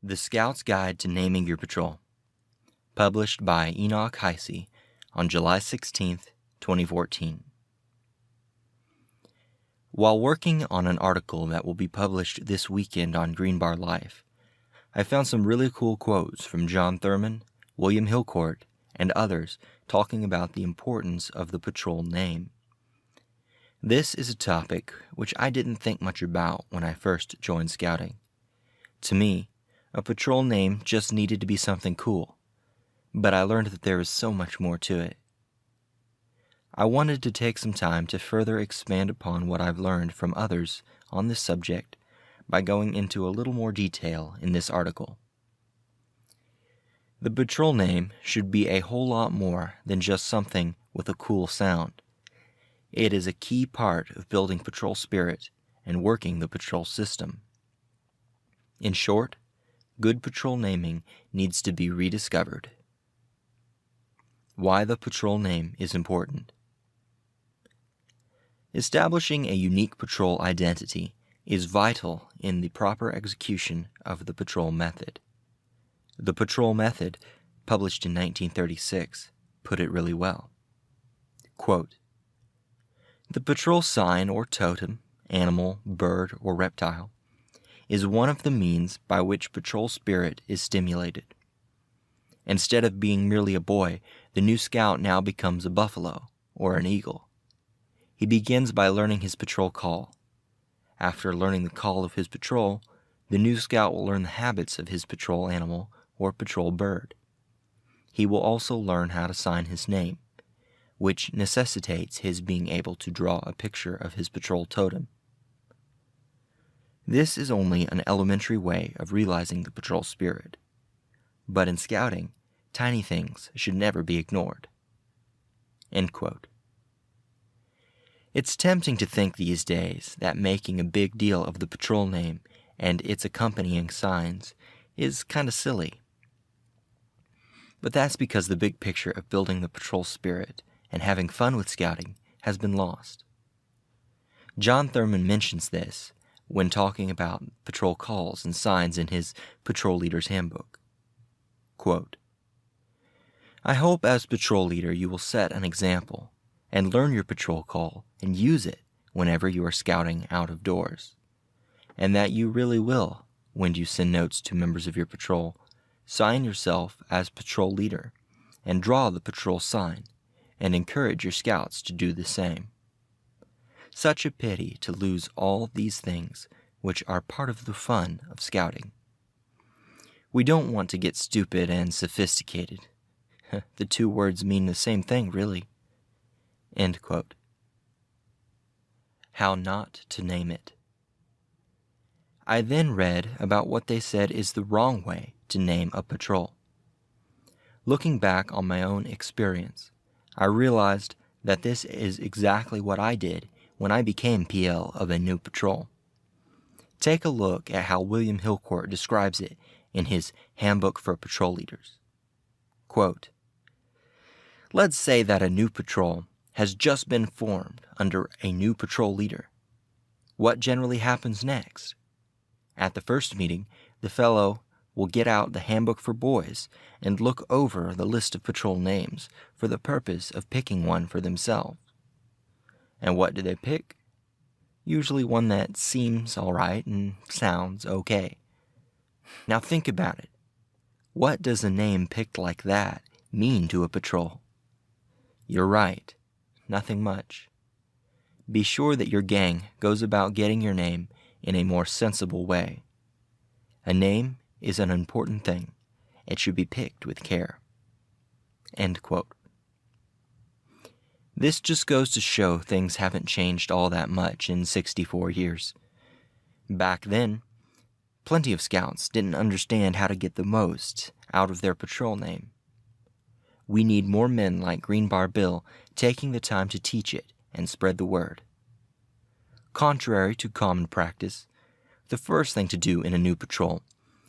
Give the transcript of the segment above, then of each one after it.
The Scout's Guide to Naming Your Patrol, published by Enoch Heisey on July 16, 2014. While working on an article that will be published this weekend on Greenbar Life, I found some really cool quotes from John Thurman, William Hillcourt, and others talking about the importance of the patrol name. This is a topic which I didn't think much about when I first joined scouting. To me, a patrol name just needed to be something cool, but I learned that there is so much more to it. I wanted to take some time to further expand upon what I've learned from others on this subject by going into a little more detail in this article. The patrol name should be a whole lot more than just something with a cool sound. It is a key part of building patrol spirit and working the patrol system. In short, good patrol naming needs to be rediscovered. Why the patrol name is important. Establishing a unique patrol identity is vital in the proper execution of the patrol method. The patrol method, published in 1936, put it really well. Quote, "The patrol sign or totem, animal, bird, or reptile, is one of the means by which patrol spirit is stimulated. Instead of being merely a boy, the new scout now becomes a buffalo or an eagle. He begins by learning his patrol call. After learning the call of his patrol, the new scout will learn the habits of his patrol animal or patrol bird. He will also learn how to sign his name, which necessitates his being able to draw a picture of his patrol totem. This is only an elementary way of realizing the patrol spirit. But in scouting, tiny things should never be ignored." End quote. It's tempting to think these days that making a big deal of the patrol name and its accompanying signs is kinda silly. But that's because the big picture of building the patrol spirit and having fun with scouting has been lost. John Thurman mentions this when talking about patrol calls and signs in his Patrol Leader's Handbook. Quote, "I hope as patrol leader you will set an example and learn your patrol call and use it whenever you are scouting out of doors, and that you really will, when you send notes to members of your patrol, sign yourself as patrol leader and draw the patrol sign and encourage your scouts to do the same. Such a pity to lose all these things which are part of the fun of scouting. We don't want to get stupid and sophisticated. The two words mean the same thing, really." End quote. How not to name it. I then read about what they said is the wrong way to name a patrol. Looking back on my own experience, I realized that this is exactly what I did when I became PL of a new patrol. Take a look at how William Hillcourt describes it in his Handbook for Patrol Leaders. Quote, "Let's say that a new patrol has just been formed under a new patrol leader. What generally happens next? At the first meeting, the fellow will get out the Handbook for Boys and look over the list of patrol names for the purpose of picking one for themselves. And what do they pick? Usually one that seems all right and sounds okay. Now think about it. What does a name picked like that mean to a patrol? You're right, nothing much. Be sure that your gang goes about getting your name in a more sensible way. A name is an important thing. It should be picked with care." End quote. This just goes to show things haven't changed all that much in 64 years. Back then, plenty of scouts didn't understand how to get the most out of their patrol name. We need more men like Greenbar Bill taking the time to teach it and spread the word. Contrary to common practice, the first thing to do in a new patrol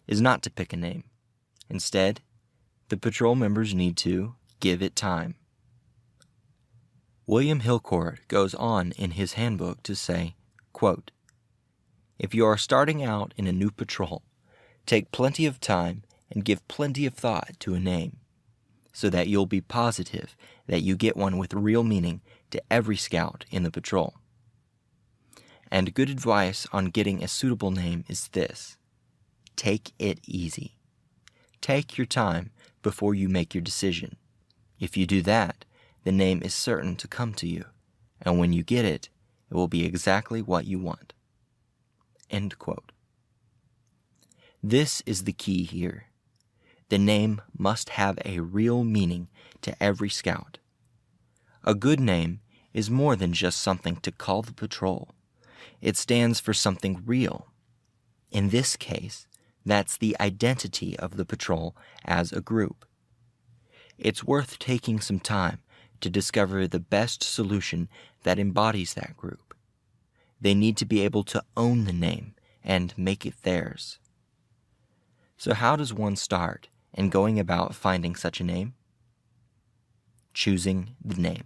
is not to pick a name. Instead, the patrol members need to give it time. William Hillcourt goes on in his handbook to say, quote, "If you are starting out in a new patrol, Take plenty of time and give plenty of thought to a name, so that you'll be positive that you get one with real meaning to every scout in the patrol. And good advice on getting a suitable name is this: take it easy. Take your time before you make your decision. If you do that, the name is certain to come to you, and when you get it, it will be exactly what you want. End quote. This is the key here. The name must have a real meaning to every scout. A good name is more than just something to call the patrol. It stands for something real. In this case, that's the identity of the patrol as a group. It's worth taking some time to discover the best solution that embodies that group. They need to be able to own the name and make it theirs. So how does one start in going about finding such a name? Choosing the name.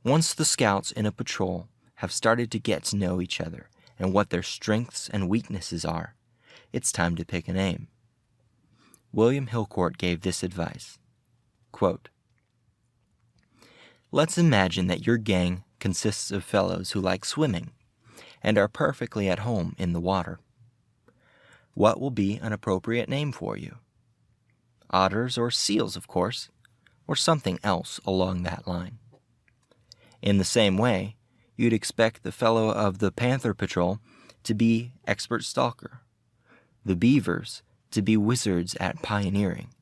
Once the scouts in a patrol have started to get to know each other and what their strengths and weaknesses are, it's time to pick a name. William Hillcourt gave this advice. Quote, "Let's imagine that your gang consists of fellows who like swimming and are perfectly at home in the water. What will be an appropriate name for you? Otters or seals, of course, or something else along that line. In the same way, you'd expect the fellow of the Panther Patrol to be expert stalker, the Beavers to be wizards at pioneering,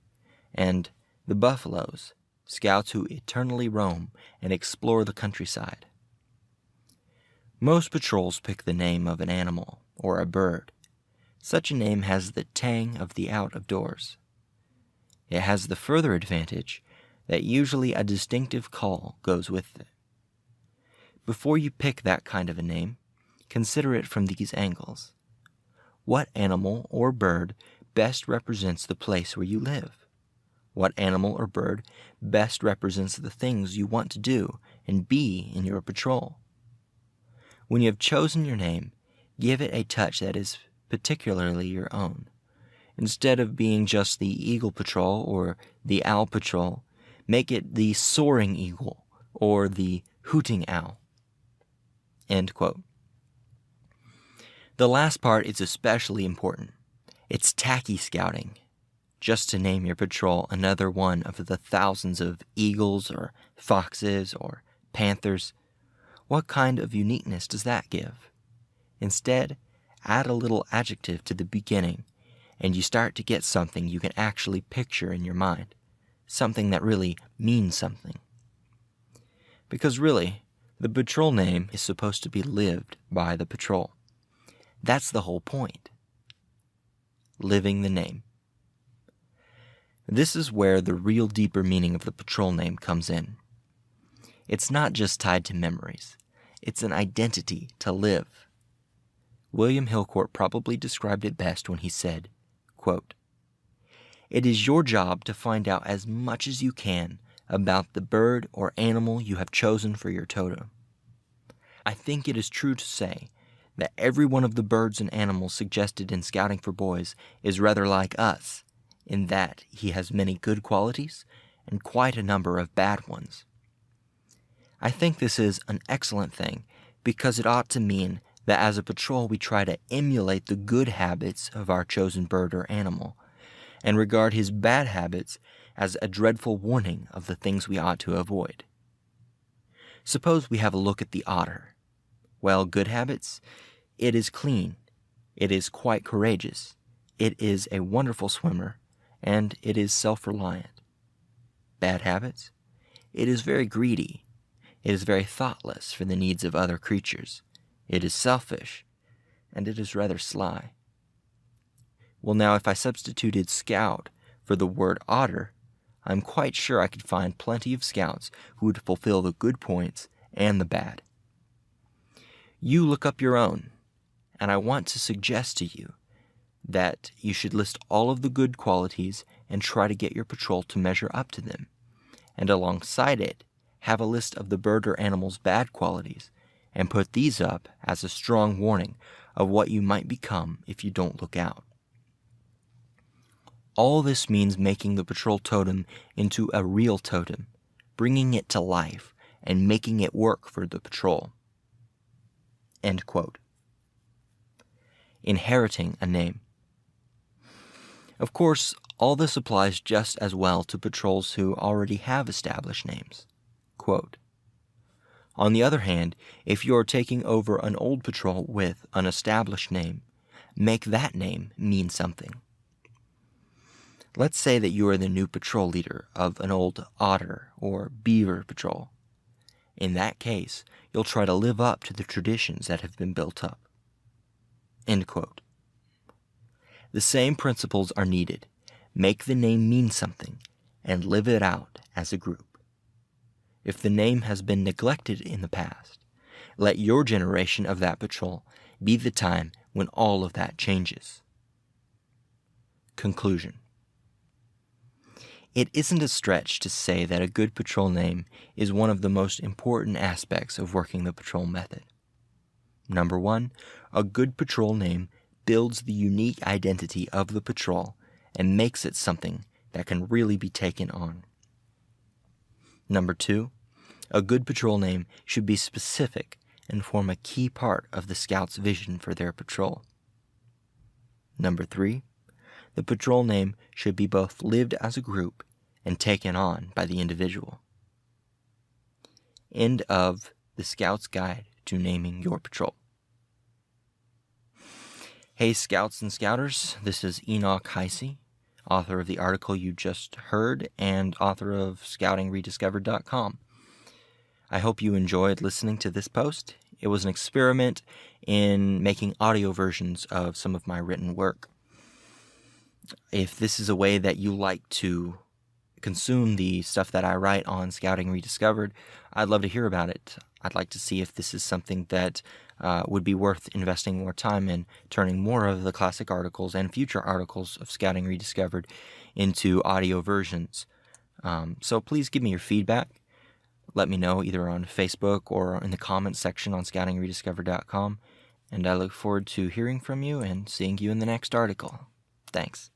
and the Buffaloes, scouts who eternally roam and explore the countryside. Most patrols pick the name of an animal or a bird. Such a name has the tang of the out of doors. It has the further advantage that usually a distinctive call goes with it. Before you pick that kind of a name, consider it from these angles. What animal or bird best represents the place where you live? What animal or bird best represents the things you want to do and be in your patrol? When you have chosen your name, give it a touch that is particularly your own. Instead of being just the Eagle Patrol or the Owl Patrol, make it the Soaring Eagle or the Hooting Owl." End quote. The last part is especially important. It's tacky scouting. Just to name your patrol another one of the thousands of eagles or foxes or panthers, what kind of uniqueness does that give? Instead, add a little adjective to the beginning, and you start to get something you can actually picture in your mind, something that really means something. Because really, the patrol name is supposed to be lived by the patrol. That's the whole point. Living the name. This is where the real deeper meaning of the patrol name comes in. It's not just tied to memories. It's an identity to live. William Hillcourt probably described it best when he said, quote, "It is your job to find out as much as you can about the bird or animal you have chosen for your totem. I think it is true to say that every one of the birds and animals suggested in Scouting for Boys is rather like us, in that he has many good qualities and quite a number of bad ones. I think this is an excellent thing because it ought to mean that as a patrol we try to emulate the good habits of our chosen bird or animal and regard his bad habits as a dreadful warning of the things we ought to avoid. Suppose we have a look at the otter. Well, good habits? It is clean. It is quite courageous. It is a wonderful swimmer, and it is self-reliant. Bad habits? It is very greedy. It is very thoughtless for the needs of other creatures. It is selfish, and it is rather sly. Well, now, if I substituted scout for the word otter, I'm quite sure I could find plenty of scouts who would fulfill the good points and the bad. You look up your own, and I want to suggest to you that you should list all of the good qualities and try to get your patrol to measure up to them, and alongside it, have a list of the bird or animal's bad qualities, and put these up as a strong warning of what you might become if you don't look out. All this means making the patrol totem into a real totem, bringing it to life, and making it work for the patrol. End quote. Inheriting a name. Of course, all this applies just as well to patrols who already have established names. Quote, on the other hand, if you are taking over an old patrol with an established name, make that name mean something. Let's say that you are the new patrol leader of an old otter or beaver patrol. In that case, you'll try to live up to the traditions that have been built up. End quote. The same principles are needed. Make the name mean something, and live it out as a group. If the name has been neglected in the past, let your generation of that patrol be the time when all of that changes. Conclusion. It isn't a stretch to say that a good patrol name is one of the most important aspects of working the patrol method. Number 1, a good patrol name builds the unique identity of the patrol and makes it something that can really be taken on. Number 2, a good patrol name should be specific and form a key part of the scout's vision for their patrol. Number 3, the patrol name should be both lived as a group and taken on by the individual. End of The Scout's Guide to Naming Your Patrol. Hey Scouts and Scouters, this is Enoch Heisey, author of the article you just heard and author of scoutingrediscovered.com. I hope you enjoyed listening to this post. It was an experiment in making audio versions of some of my written work. If this is a way that you like to consume the stuff that I write on Scouting Rediscovered, I'd love to hear about it. I'd like to see if this is something that would be worth investing more time in, turning more of the classic articles and future articles of Scouting Rediscovered into audio versions. So please give me your feedback. Let me know either on Facebook or in the comments section on scoutingrediscovered.com. And I look forward to hearing from you and seeing you in the next article. Thanks.